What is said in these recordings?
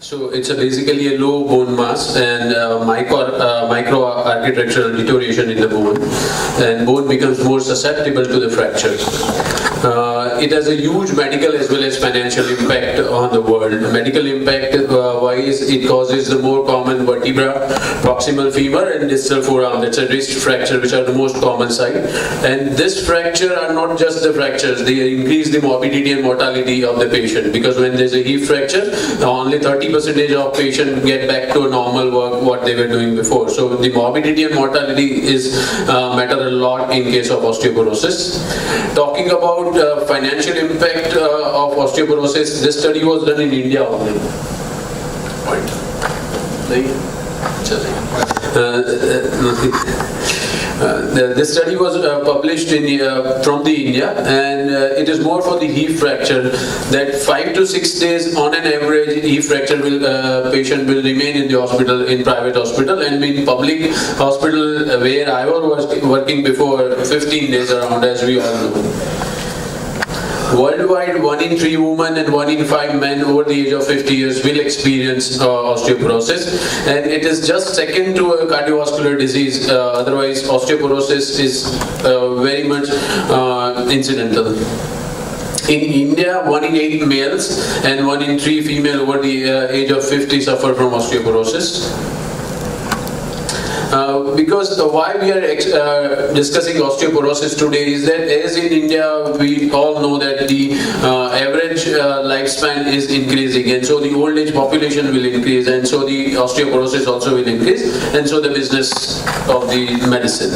So it's basically a low bone mass and micro-architectural deterioration in the bone, and bone becomes more susceptible to the fracture. It has a huge medical as well as financial impact on the world. Medical impact wise, it causes the more common vertebra, proximal femur and distal forearm. That's a wrist fracture, which are the most common side. And this fracture are not just the fractures, they increase the morbidity and mortality of the patient, because when there's a hip fracture, only 30% of patients get back to normal work what they were doing before. So the morbidity and mortality is matter a lot in case of osteoporosis. Talking about financial impact of osteoporosis, this study was done in India only. This study was published from the India, and it is more for the hip fracture, that 5 to 6 days on an average hip fracture patient will remain in the hospital, in private hospital, and in public hospital where I was working before, 15 days around, as we all know. Worldwide, 1 in 3 women and 1 in 5 men over the age of 50 years will experience osteoporosis, and it is just second to a cardiovascular disease. Otherwise, osteoporosis is very much incidental. In India, 1 in 8 males and 1 in 3 female over the age of 50 suffer from osteoporosis. Because why we are discussing osteoporosis today is that, as in India, we all know that the average lifespan is increasing, and so the old age population will increase, and so the osteoporosis also will increase, and so the business of the medicine.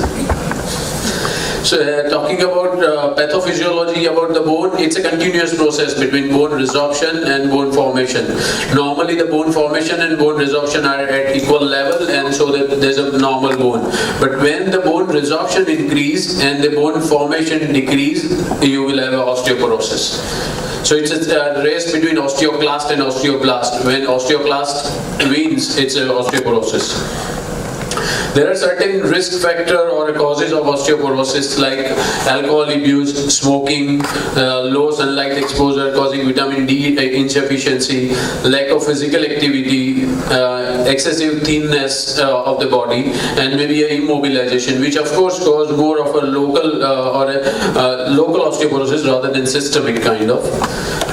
So talking about pathophysiology about the bone, it's a continuous process between bone resorption and bone formation. Normally the bone formation and bone resorption are at equal level, and so that there's a normal bone. But when the bone resorption increase and the bone formation decrease, you will have osteoporosis. So it's a race between osteoclast and osteoblast. When osteoclast wins, it's osteoporosis. There are certain risk factors or causes of osteoporosis, like alcohol abuse, smoking, low sunlight exposure causing vitamin D insufficiency, lack of physical activity, excessive thinness of the body, and maybe a immobilization, which of course cause more of a local local osteoporosis rather than systemic kind of.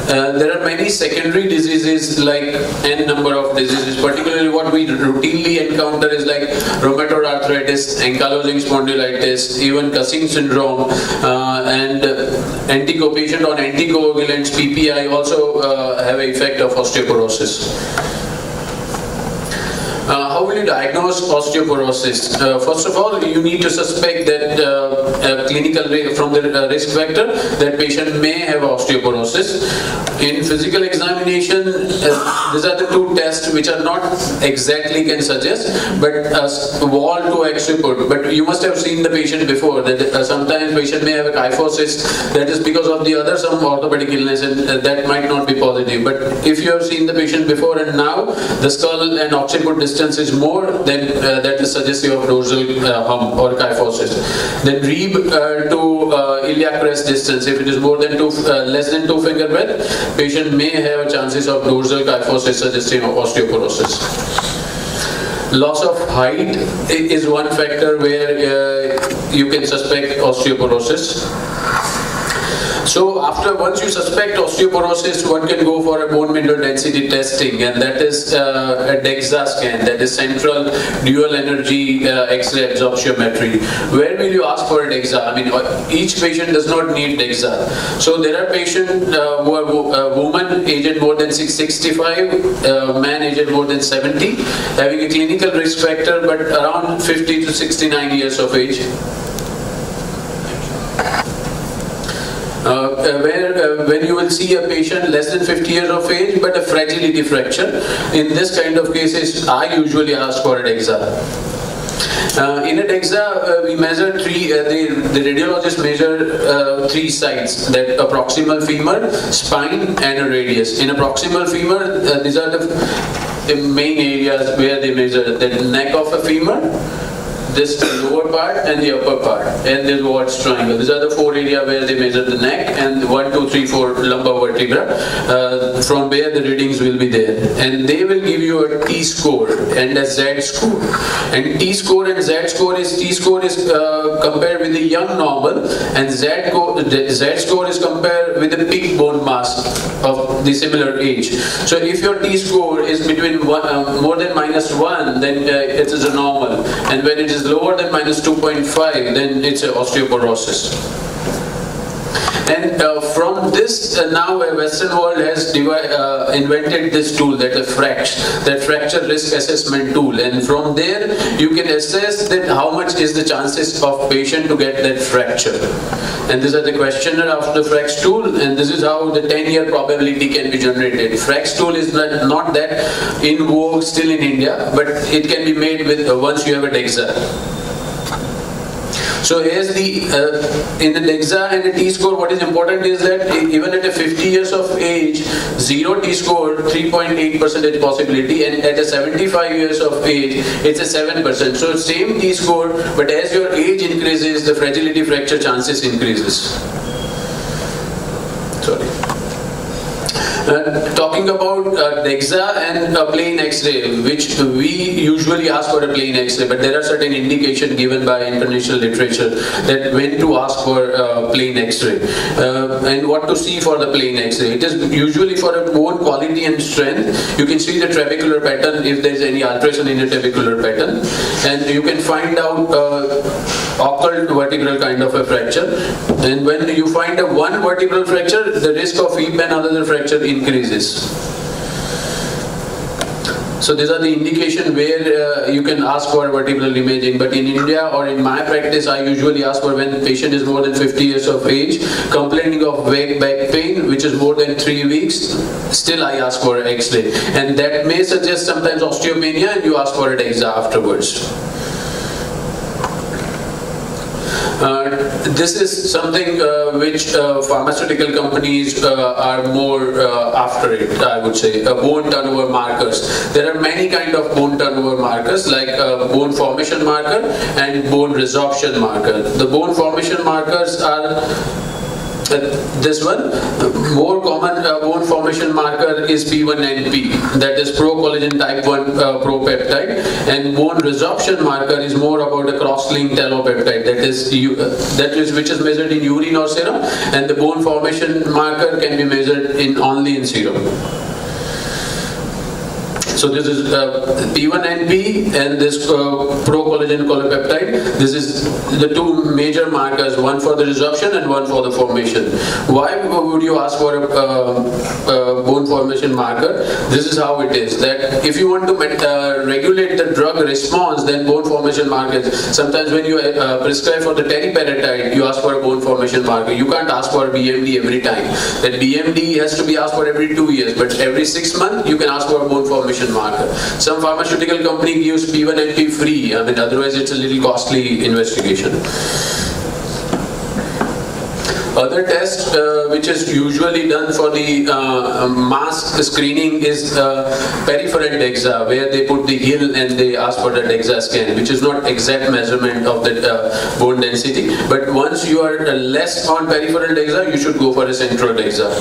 There are many secondary diseases, like n number of diseases. Particularly what we routinely encounter is like rheumatoid arthritis, ankylosing spondylitis, even Cushing syndrome, and patient on anticoagulants, PPI, also have an effect of osteoporosis. How will you diagnose osteoporosis? First of all, you need to suspect that from the risk factor that patient may have osteoporosis. In physical examination, these are the 2 tests which are not exactly can suggest, but wall to occiput. But you must have seen the patient before, that sometimes patient may have a kyphosis, that is because of the other some orthopedic illness, and that might not be positive. But if you have seen the patient before and now the skull and occiput distance is more, then that is suggestive of dorsal hump or kyphosis. Then rib to iliac crest distance, if it is more than less than 2 finger breadth, patient may have chances of dorsal kyphosis suggesting osteoporosis. Loss of height is one factor where you can suspect osteoporosis. So once you suspect osteoporosis, one can go for a bone mineral density testing, and that is a DEXA scan, that is central dual energy X-ray absorptiometry. Where will you ask for a DEXA? I mean, each patient does not need DEXA. So there are patients who are women aged more than 65, man aged more than 70, having a clinical risk factor, but around 50 to 69 years of age. When you will see a patient less than 50 years of age but a fragility fracture, in this kind of cases, I usually ask for a DEXA. In a DEXA, we measure the radiologist measure 3 sites, that a proximal femur, spine, and a radius. In a proximal femur, these are the main areas where they measure: the neck of a femur, this lower part and the upper part, and this Watt's triangle. These are the 4 areas where they measure the neck, and 1, 2, 3, 4 lumbar vertebra. From where the readings will be there, and they will give you a T score and a Z score. And T score and Z score is compared with the young normal, and Z score is compared with the peak bone mass of the similar age. So if your T score is between more than -1, then it is a normal, and when it is lower than -2.5, then it's an osteoporosis. And from this, now Western world has invented this tool, that fracture risk assessment tool, and from there you can assess that how much is the chances of patient to get that fracture. And these are the questionnaire of the FRAX tool, and this is how the 10-year probability can be generated. FRAX tool is not that in vogue still in India, but it can be made with once you have a DEXA. So here's in the DEXA and the T-score, what is important is that even at a 50 years of age, 0 T-score, 3.8% possibility, and at a 75 years of age, it's a 7%. So same T-score, but as your age increases, the fragility fracture chances increases. Sorry. Talking about DEXA and a plain X-ray, which we usually ask for a plain X-ray, but there are certain indications given by international literature that when to ask for a plain X-ray and what to see for the plain X-ray. It is usually for a bone quality and strength. You can see the trabecular pattern if there is any alteration in the trabecular pattern, and you can find out occult vertebral kind of a fracture. And when you find a one vertebral fracture, the risk of hip and other fracture increases. So these are the indication where you can ask for vertebral imaging. But in India or in my practice, I usually ask for when the patient is more than 50 years of age, complaining of back pain, which is more than 3 weeks, still I ask for an X-ray. And that may suggest sometimes osteopenia, and you ask for an DEXA afterwards. This is something which pharmaceutical companies are more after it, I would say. Bone turnover markers. There are many kind of bone turnover markers, like bone formation marker and bone resorption marker. The bone formation markers are this one. More common bone formation marker is P1NP, that is pro-collagen type 1 propeptide, and bone resorption marker is more about a cross-linked talopeptide, which is measured in urine or serum, and the bone formation marker can be measured only in serum. So this is P1NP and this pro-collagen polypeptide. This is the two major markers, one for the resorption and one for the formation. Why would you ask for a bone formation marker? This is how it is, that if you want to regulate the drug response, then bone formation markers. Sometimes when you prescribe for the teriparatide, you ask for a bone formation marker. You can't ask for BMD every time. That BMD has to be asked for every 2 years, but every 6 months you can ask for a bone formation marker. Some pharmaceutical company gives P1NP free. I mean, otherwise it's a little costly investigation. Other test which is usually done for the mass screening is peripheral DEXA, where they put the heel and they ask for the DEXA scan, which is not exact measurement of the bone density. But once you are less on peripheral DEXA, you should go for a central DEXA.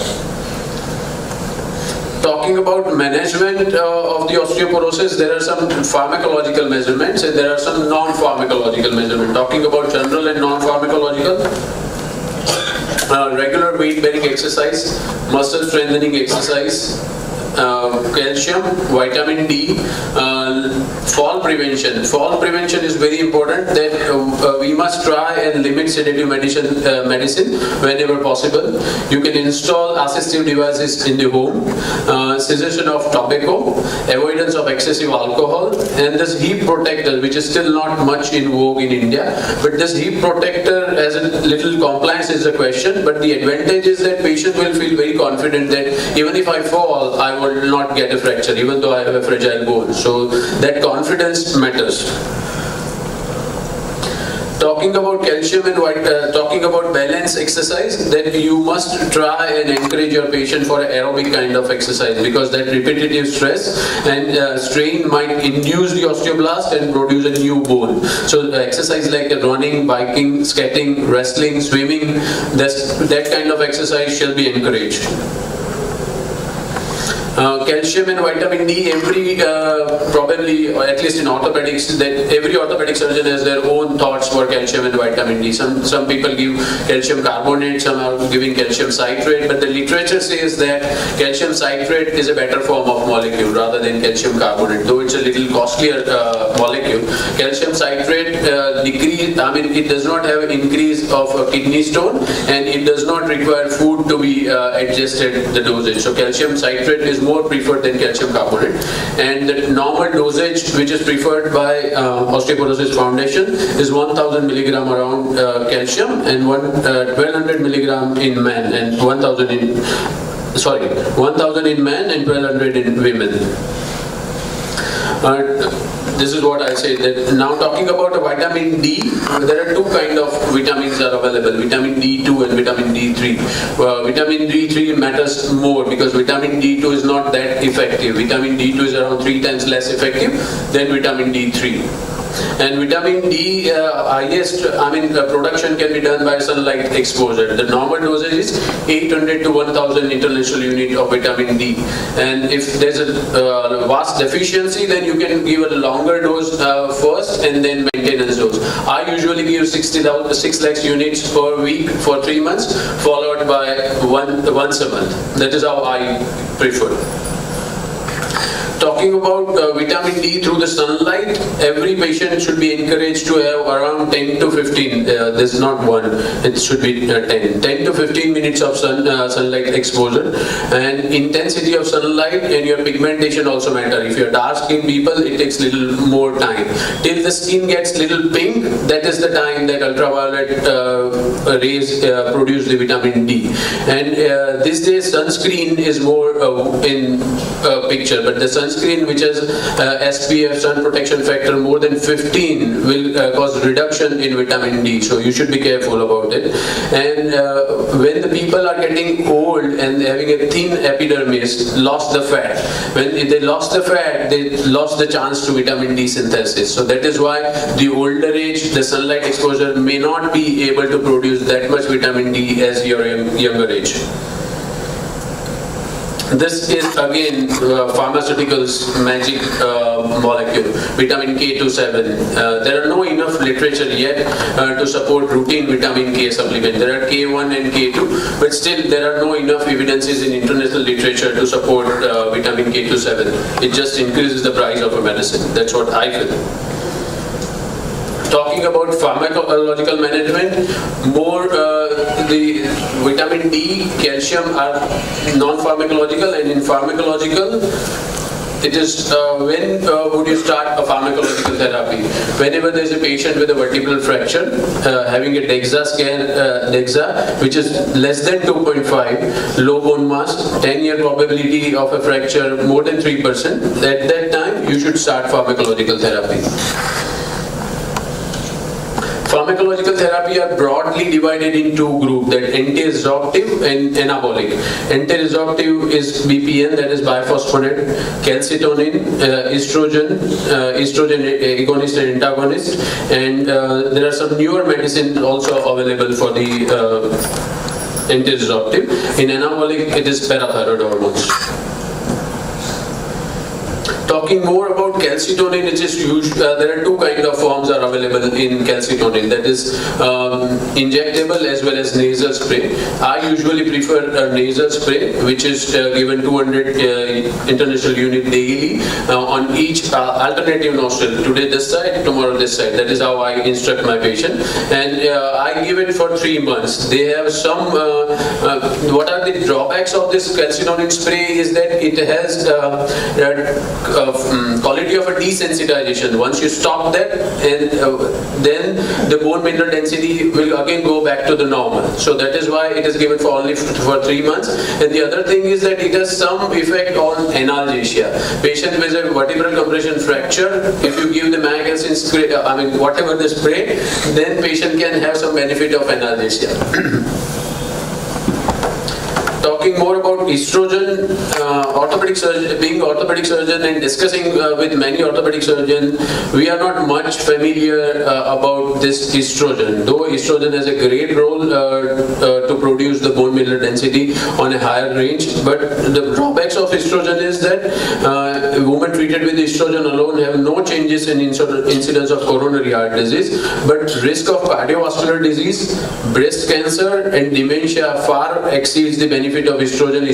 Talking about management of the osteoporosis, there are some pharmacological measurements and there are some non-pharmacological measurements. Talking about general and non-pharmacological, regular weight-bearing exercise, muscle strengthening exercise, calcium, vitamin D, fall prevention. Fall prevention is very important, that we must try and limit sedative medicine whenever possible. You can install assistive devices in the home, cessation of tobacco, avoidance of excessive alcohol, and this heat protector, which is still not much in vogue in India, but this heat protector, as a little compliance is a question, but the advantage is that patient will feel very confident that even if I fall, I will not get a fracture, even though I have a fragile bone. So that confidence matters. talking about calcium and talking about balance exercise, then you must try and encourage your patient for an aerobic kind of exercise, because that repetitive stress and strain might induce the osteoblast and produce a new bone. So exercise like running, biking, skating, wrestling, swimming, that kind of exercise shall be encouraged. Calcium and vitamin D, probably, or at least in orthopedics, that every orthopedic surgeon has their own thoughts for calcium and vitamin D. Some people give calcium carbonate, some are giving calcium citrate, but the literature says that calcium citrate is a better form of molecule rather than calcium carbonate, though it's a little costlier molecule. Calcium citrate it does not have an increase of kidney stone, and it does not require food to be adjusted the dosage. So calcium citrate is more preferred than calcium carbonate, and the normal dosage which is preferred by Osteoporosis Foundation is 1000 milligram around calcium and 1200 milligram in men and 1000 in men and 1200 in women. This is what I say, that now talking about vitamin D, there are two kind of vitamins are available, vitamin D2 and vitamin D3. Vitamin D3 matters more because vitamin D2 is not that effective. Vitamin D2 is around 3 times less effective than vitamin D3. And vitamin D, production can be done by sunlight exposure. The normal dosage is 800 to 1000 international unit of vitamin D. And if there's a vast deficiency, then you can give a longer dose first and then maintenance dose. I usually give 6 lakhs units per week for 3 months, followed by once a month. That is how I prefer. Talking about vitamin D through the sunlight, every patient should be encouraged to have around 10 to 15, this is not one, it should be 10 to 15 minutes of sunlight exposure. And intensity of sunlight and your pigmentation also matter. If you're dark skinned people, it takes little more time. Till the skin gets little pink, that is the time that ultraviolet rays produce the vitamin D. And these days sunscreen is more in picture, but the sunscreen which has SPF, sun protection factor more than 15 will cause reduction in vitamin D, so you should be careful about it. And when the people are getting old and having a thin epidermis, lost the fat, when they lost the fat, they lost the chance to vitamin D synthesis. So that is why the older age, the sunlight exposure may not be able to produce that much vitamin D as your younger age. This is again pharmaceuticals magic molecule, vitamin K27. There are no enough literature yet to support routine vitamin K supplement. There are K1 and K2, but still there are no enough evidences in international literature to support vitamin K27. It just increases the price of a medicine. That's what I feel. Talking about pharmacological management, more the vitamin D, calcium are non-pharmacological, and in pharmacological, it is when would you start a pharmacological therapy? Whenever there is a patient with a vertebral fracture, having a DEXA scan, DEXA, which is less than 2.5, low bone mass, 10-year probability of a fracture more than 3%, at that time you should start pharmacological therapy. Pharmacological therapy are broadly divided in two groups, that anti-resorptive and anabolic. Anti-resorptive is BPN, that is biphosphonate, calcitonin, estrogen agonist and antagonist, and there are some newer medicines also available for the anti-resorptive. In anabolic, it is parathyroid hormones. Talking more about calcitonin, it is used, there are two kind of forms are available in calcitonin, that is injectable as well as nasal spray. I usually prefer a nasal spray, which is given 200 international unit daily on each alternative nostril. Today this side, tomorrow this side. That is how I instruct my patient, and I give it for 3 months. They have some, what are the drawbacks of this calcitonin spray is that it has quality of a desensitization. Once you stop that, and then the bone mineral density will again go back to the normal. So that is why it is given for only for 3 months. And the other thing is that it has some effect on analgesia. Patient with a vertebral compression fracture, if you give the magazine spray, whatever the spray, then patient can have some benefit of analgesia. Talking more about estrogen, orthopedic surgeon, being orthopedic surgeon and discussing with many orthopedic surgeons, we are not much familiar about this estrogen. Though estrogen has a great role to produce the bone mineral density on a higher range, but the drawbacks of estrogen is that women treated with estrogen alone have no changes in incidence of coronary heart disease, but risk of cardiovascular disease, breast cancer and dementia far exceeds the benefit of estrogen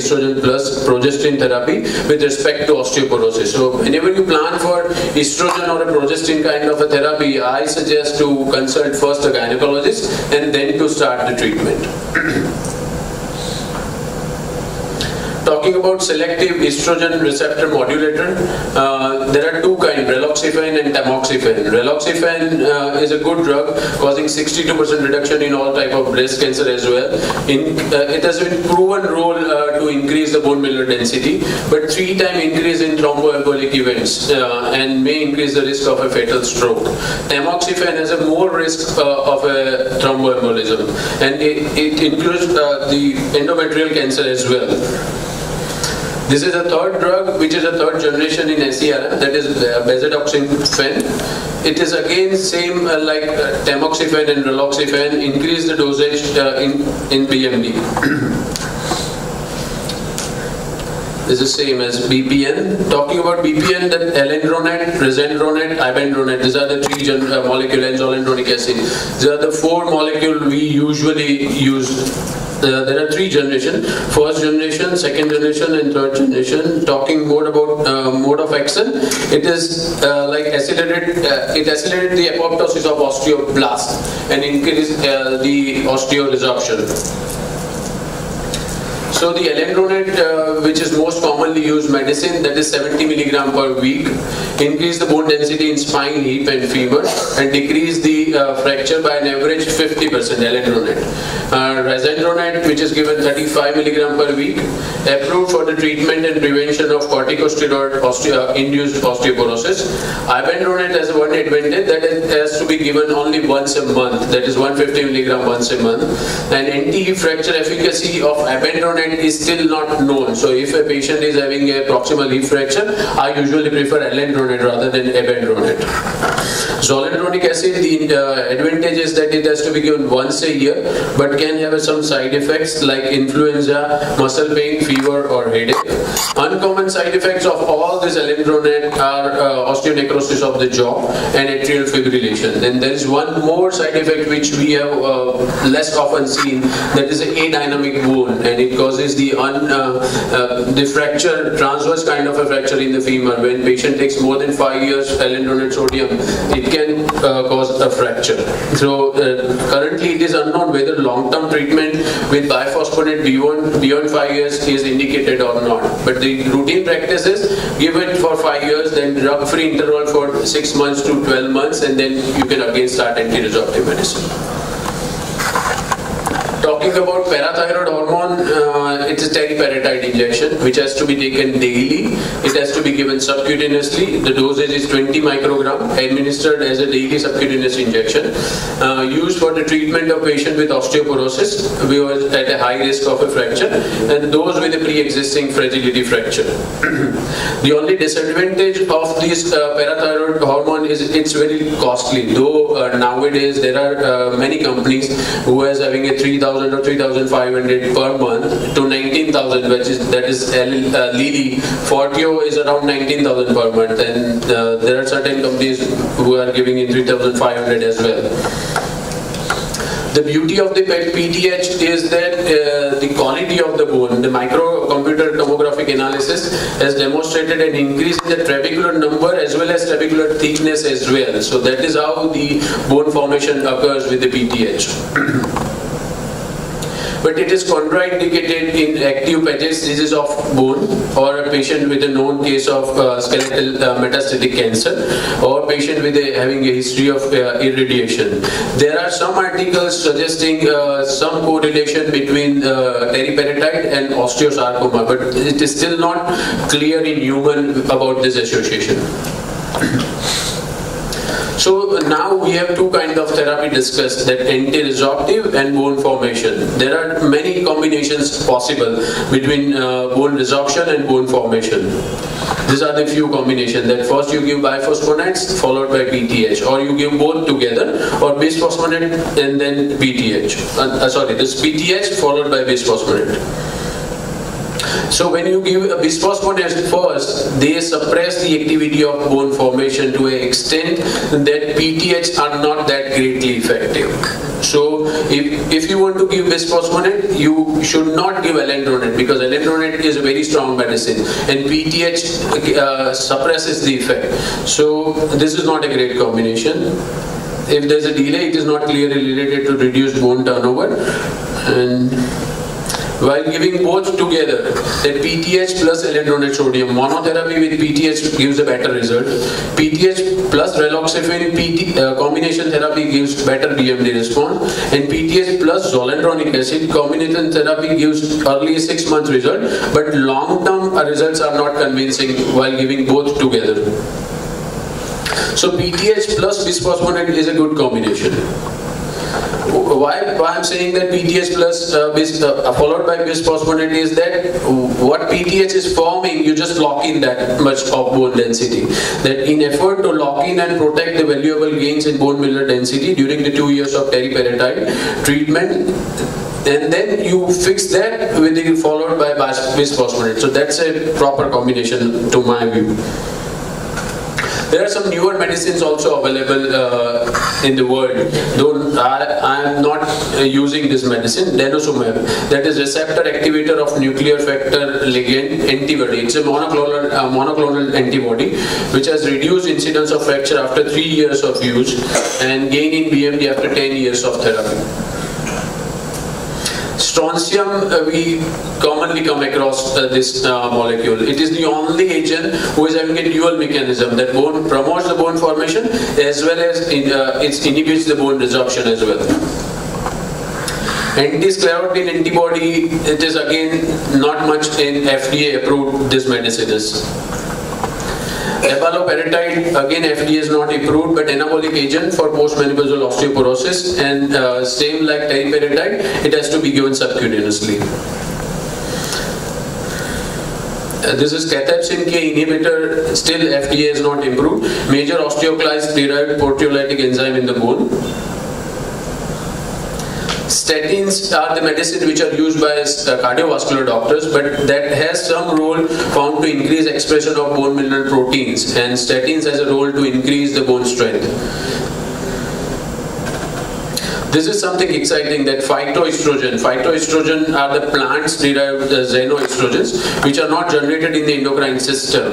plus progesterone therapy with respect to osteoporosis. So whenever you plan for estrogen or a progesterone kind of a therapy, I suggest to consult first a gynecologist and then to start the treatment. Talking about selective estrogen receptor modulator, there are two kinds, raloxifene and tamoxifen. Raloxifene is a good drug causing 62% reduction in all type of breast cancer as well. It has been proven role to increase the bone mineral density, but 3-time increase in thromboembolic events and may increase the risk of a fatal stroke. Tamoxifen has a more risk of a thromboembolism, and it includes the endometrial cancer as well. This is a third drug, which is a third generation in SERM, that is bezadoxifene. It is again same like tamoxifen and raloxifene, increase the dosage in BMD. This is same as BPN. Talking about BPN, that alendronate, resendronate, ibandronate, these are the three molecules, zoledronic acid. These are the 4 molecules we usually use. There are 3 generations, first generation, second generation and third generation. Talking more about mode of action, it is like it accelerated the apoptosis of osteoblast and increased the osteoresorption. So the alendronate, which is most commonly used medicine, that is 70 mg per week, increase the bone density in spine, hip and femur and decrease the fracture by an average 50%, alendronate. Resendronate, which is given 35 mg per week, approved for the treatment and prevention of corticosteroid induced osteoporosis. Ibandronate has one advantage, that it has to be given only once a month, that is 150 mg once a month. And anti-hip fracture efficacy of ibandronate is still not known. So if a patient is having a proximal hip fracture, I usually prefer alendronate rather than ibandronate. Zoledronic acid, the advantage is that it has to be given once a year, but can have some side effects like influenza, muscle pain, fever or headache. Uncommon side effects of all this alendronate are osteonecrosis of the jaw and atrial fibrillation. Then there is one more side effect which we have less often seen, that is an adynamic wound, and it causes the fracture, transverse kind of a fracture in the femur. When patient takes more than 5 years alendronate sodium, it can cause a fracture. So currently it is unknown whether long-term treatment with biphosphonate beyond 5 years is indicated or not. But the routine practice is give it for 5 years, then drug-free interval for 6 months to 12 months, and then you can again start anti-resorptive medicine. Talking about parathyroid hormone, it is teriparatide injection which has to be taken daily. It has to be given subcutaneously. The dosage is 20 microgram, administered as a daily subcutaneous injection, used for the treatment of patient with osteoporosis who are at a high risk of a fracture and those with a pre-existing fragility fracture. The only disadvantage of this parathyroid hormone is it's very costly. Though nowadays there are many companies who is having a 3,000 or 3,500 per month to 19,000, that is Lilly. Forteo is around 19,000 per month, and there are certain companies who are giving in 3,500 as well. The beauty of the PTH is that the quality of the bone, the microcomputer tomographic analysis has demonstrated an increase in the trabecular number as well as trabecular thickness as well. So that is how the bone formation occurs with the PTH. but it is contraindicated in active metastasis of bone, or a patient with a known case of skeletal metastatic cancer, or patient with having a history of irradiation. There are some articles suggesting some correlation between teriparatide and osteosarcoma, but it is still not clear in human about this association. So now we have two kinds of therapy discussed, that anti-resorptive and bone formation. There are many combinations possible between bone resorption and bone formation. These are the few combinations, that first you give biphosphonates followed by PTH, or you give both together, or bisphosphonate and then PTH. This PTH followed by bisphosphonate. So when you give a bisphosphonates first, they suppress the activity of bone formation to an extent that PTH are not that greatly effective. So if you want to give bisphosphonate, you should not give alendronate, because alendronate is a very strong medicine and PTH suppresses the effect. So this is not a great combination. If there's a delay, it is not clearly related to reduced bone turnover. And while giving both together, that PTH plus alendronate sodium, monotherapy with PTH gives a better result. PTH plus raloxifene combination therapy gives better DMD response, and PTH plus zoledronic acid combination therapy gives early 6 months result, but long-term results are not convincing while giving both together. So PTH plus bisphosphonate is a good combination. Why I'm saying that PTH plus followed by bisphosphonate is that what PTH is forming, you just lock in that much of bone density. That in effort to lock in and protect the valuable gains in bone mineral density during the 2 years of teriparatide treatment, and then you fix that with the followed by bisphosphonate. So that's a proper combination to my view. There are some newer medicines also available in the world, though I am not using this medicine, denosumab, that is receptor activator of nuclear factor ligand antibody. It's a monoclonal antibody which has reduced incidence of fracture after 3 years of use and gain in BMD after 10 years of therapy. Strontium, we commonly come across this molecule. It is the only agent who is having a dual mechanism, that bone promotes the bone formation as well as it inhibits the bone resorption as well. Anti-sclerotin antibody, it is again not much in FDA approved, this medicine is. Abaloparatide, again FDA is not approved, but anabolic agent for postmenopausal osteoporosis, and same like teriparatide, it has to be given subcutaneously. This is cathepsin K inhibitor, still FDA is not approved. Major osteoclast derived proteolytic enzyme in the bone. Statins are the medicine which are used by cardiovascular doctors, but that has some role found to increase expression of bone mineral proteins, and statins has a role to increase the bone strength. This is something exciting, that phytoestrogen are the plants derived xenoestrogens which are not generated in the endocrine system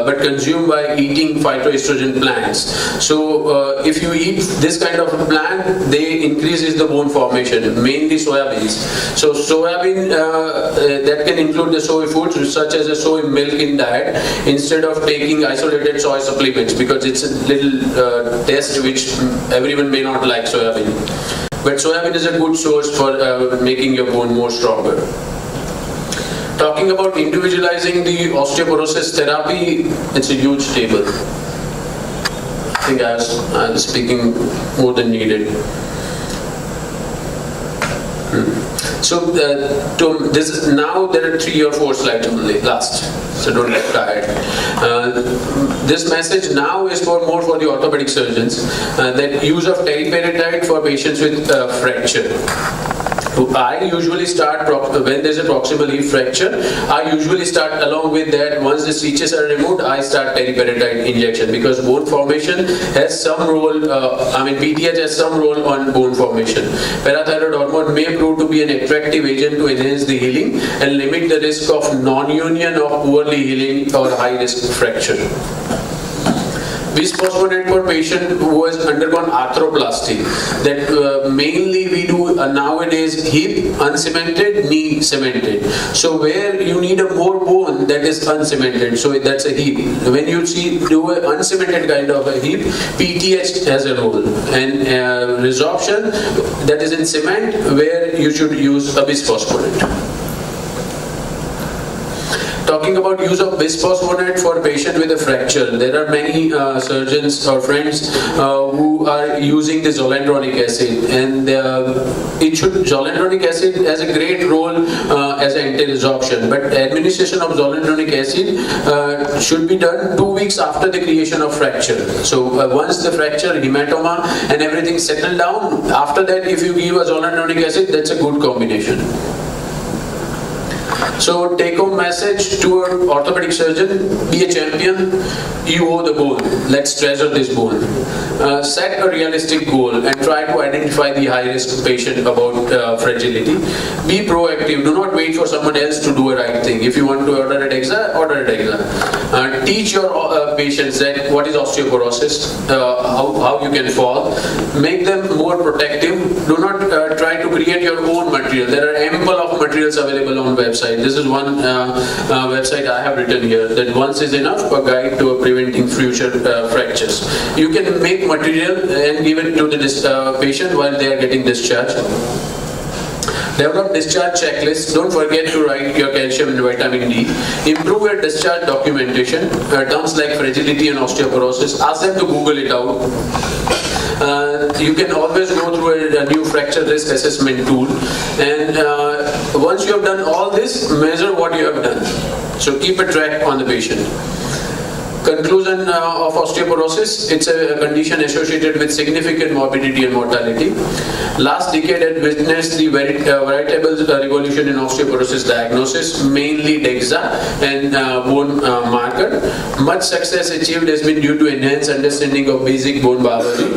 but consumed by eating phytoestrogen plants. So if you eat this kind of a plant, they increases the bone formation, mainly soybeans. So soybean that can include the soy foods such as a soy milk in diet instead of taking isolated soy supplements, because it's a little taste which everyone may not like soybean. But soybean is a good source for making your bone more stronger. Talking about individualizing the osteoporosis therapy, it's a huge table. I think I was speaking more than needed. So now there are 3 or 4 slides only, last. So don't get tired. This message now is more for the orthopedic surgeons, that use of teriparatide for patients with fracture. I usually start, when there's a proximal hip fracture, I usually start along with that, once the stitches are removed, I start teriparatide injection, because bone formation has some role, PTH has some role on bone formation. Parathyroid hormone may prove to be an attractive agent to enhance the healing and limit the risk of non-union of poorly healing or high-risk fracture. Bisphosphonate for patient who has undergone arthroplasty, that mainly we do nowadays hip uncemented, knee cemented. So where you need a more bone, that is uncemented, so that's a hip. When you do an uncemented kind of a hip, PTH has a role, and resorption, that is in cement, where you should use a bisphosphonate. Talking about use of bisphosphonate for patient with a fracture, there are many surgeons or friends who are using the zoledronic acid, and zoledronic acid has a great role as an anti-resorption, but administration of zoledronic acid should be done 2 weeks after the creation of fracture. So once the fracture, hematoma and everything settle down, after that if you give a zoledronic acid, that's a good combination. So take home message to an orthopedic surgeon: be a champion, you owe the bone, let's treasure this bone. Set a realistic goal and try to identify the high risk patient about fragility. Be proactive, do not wait for someone else to do a right thing. If you want to order a DEXA, order a DEXA. Teach your patients that what is osteoporosis, how you can fall. Make them more protective. Do not try to create your own material. There are ample of materials available on website. This is one website I have written here, that once is enough, a guide to preventing future fractures. You can make material and give it to the patient while they are getting discharged. Develop discharge checklist. Don't forget to write your calcium and vitamin D. Improve your discharge documentation. Terms like fragility and osteoporosis, ask them to Google it out. You can always go through a new fracture risk assessment tool, and once you have done all this, measure what you have done. So keep a track on the patient. Conclusion of osteoporosis: it's a condition associated with significant morbidity and mortality. Last decade had witnessed the veritable revolution in osteoporosis diagnosis, mainly DEXA and bone marker. Much success achieved has been due to enhanced understanding of basic bone biology.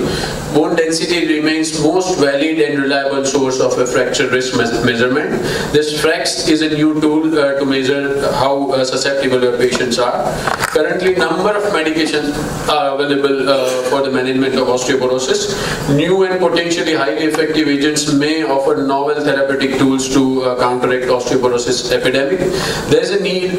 Bone density remains most valid and reliable source of a fracture risk measurement. This FRAX is a new tool to measure how susceptible your patients are. Currently, number of medications are available for the management of osteoporosis. New and potentially highly effective agents may offer novel therapeutic tools to counteract osteoporosis epidemic. There is a need,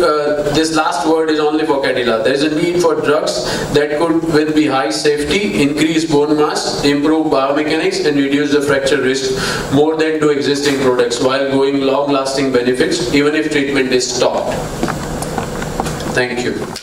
this last word is only for Cadila, there is a need for drugs that could, with the high safety, increase bone mass, improve biomechanics and reduce the fracture risk more than to existing products, while going long-lasting benefits even if treatment is stopped. Thank you.